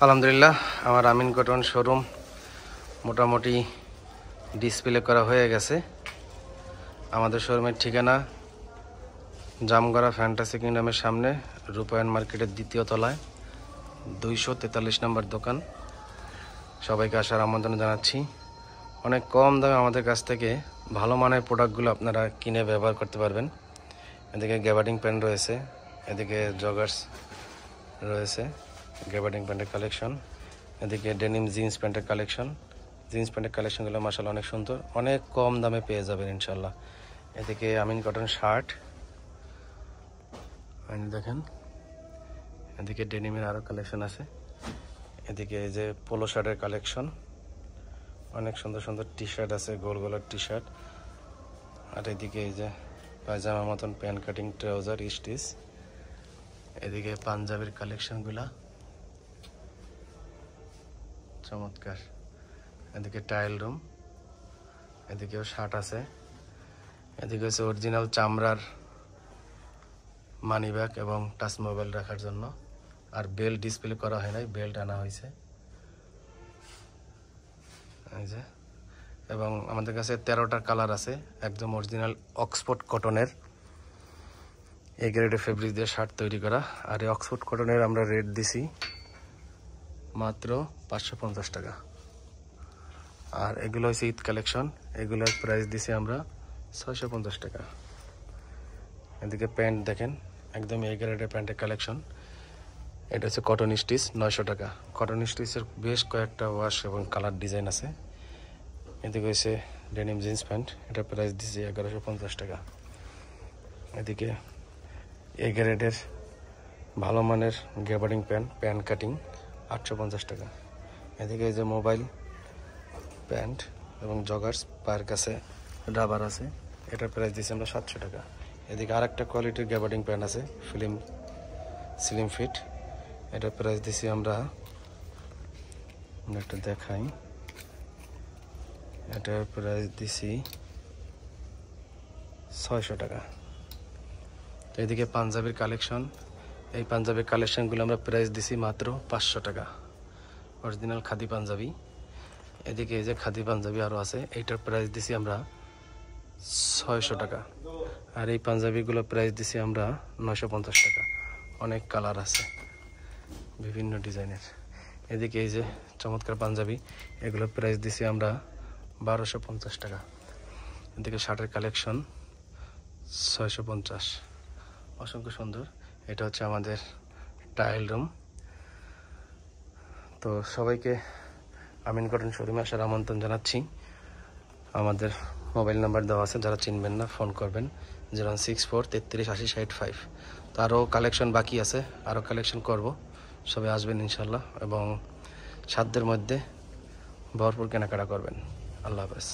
আলহামদুলিল্লাহ আমার আমিন cotton showroom মোটামুটি ডিসপ্লে করা হয়ে গেছে। আমাদের শোরুমের ঠিকানা জামগড়া ফ্যান্টাসি কিংডমের সামনে রূপায়ণ মার্কেটের দ্বিতীয় তলায় 243 নম্বর দোকান। সবাইকে আসার আমন্ত্রণ জানাচ্ছি। অনেক কম দামে আমাদের কাছ থেকে ভালো মানের প্রোডাক্টগুলো আপনারা কিনে ব্যবহার করতে পারবেন। এদিকে গ্যাবার্ডিং প্যান্ট রয়েছে, এদিকে জগার্স রয়েছে, গ্যাবার্ডিং প্যান্টের কালেকশন, এদিকে ডেনিম জিন্স প্যান্টের কালেকশন। জিন্স প্যান্টের কালেকশনগুলো মাশাআল্লাহ অনেক সুন্দর, অনেক কম দামে পেয়ে যাবেন ইনশাল্লাহ। এদিকে আমিন কটন শার্ট দেখেন, এদিকে ডেনিমের আরও কালেকশন আছে। এদিকে এই যে পোলো শার্টের কালেকশন, অনেক সুন্দর সুন্দর টি শার্ট আছে, গোল গোলার টি শার্ট। আর এদিকে এই যে পায়জামা মতন প্যান্ট কাটিং ট্রাউজার স্টিচ। এদিকে পাঞ্জাবির কালেকশনগুলা চমৎকার। এদিকে টাইল রুম, এদিকেও শার্ট আছে। এদিকে হচ্ছে অরিজিনাল চামড়ার মানি ব্যাগ এবং টাচ মোবাইল রাখার জন্য। আর বেল্ট ডিসপ্লে করা হয় নাই, বেল্ট আনা হয়েছে এই যে। এবং আমাদের কাছে 13টা কালার আছে, একদম অরিজিনাল অক্সফোর্ড কটনের এই গ্রেডের ফেব্রিক দিয়ে শার্ট তৈরি করা। আর এই অক্সফোর্ড কটনের আমরা রেট দিছি মাত্র 550 টাকা। আর এগুলো হচ্ছে ঈদ কালেকশন, এগুলোর প্রাইস দিছি আমরা 650 টাকা। এদিকে প্যান্ট দেখেন, একদম এই গ্রেডের প্যান্টের কালেকশন। এটা হচ্ছে কটন স্টিচ, 900 টাকা। কটন স্টিচের বেশ কয়েকটা ওয়াশ এবং কালার ডিজাইন আছে। এদিকে হচ্ছে ডেনিম জিন্স প্যান্ট, এটা প্রাইস দিছি 1150 টাকা। এদিকে এই গ্রেডের ভালো মানের গ্যাবার্ডিং প্যান্ট কাটিং 850 টাকা। এদিকে এই যে মোবাইল প্যান্ট এবং জগার্স, পায়ের কাছে রাবার আছে, এটার প্রাইস দিচ্ছি আমরা 700 টাকা। এদিকে আরেকটা কোয়ালিটির গ্যাবার্ডিং প্যান্ট আছে স্লিম ফিট, এটার প্রাইস দিচ্ছি আমরা একটা দেখাই, এটার প্রাইস দিছি 600 টাকা। তো এদিকে পাঞ্জাবির কালেকশন, এই পাঞ্জাবির কালেকশনগুলো আমরা প্রাইস দিছি মাত্র 500 টাকা, অরিজিনাল খাদি পাঞ্জাবি। এদিকে এই যে খাদি পাঞ্জাবি আরও আছে, এইটার প্রাইস দিছি আমরা 600 টাকা। আর এই পাঞ্জাবিগুলো প্রাইস দিছি আমরা 950 টাকা। অনেক কালার আছে, বিভিন্ন ডিজাইনের। এদিকে এই যে চমৎকার পাঞ্জাবি, এগুলো প্রাইস দিছি আমরা 1250 টাকা। এদিকে শার্টের কালেকশন 650, অসংখ্য সুন্দর। এটা হচ্ছে আমাদের টাইল রুম। তো সবাইকে আমিন কটন শোরুমে আসার আমন্ত্রণ জানাচ্ছি। আমাদের মোবাইল নাম্বার দেওয়া আছে, যারা চিনবেন না ফোন করবেন 064 33 80 65। তো আরও কালেকশন বাকি আছে, আরও কালেকশন করব, সবাই আসবেন ইনশাল্লাহ এবং সাধ্যের মধ্যে ভরপুর কেনাকাটা করবেন। আল্লাহ হাফেজ।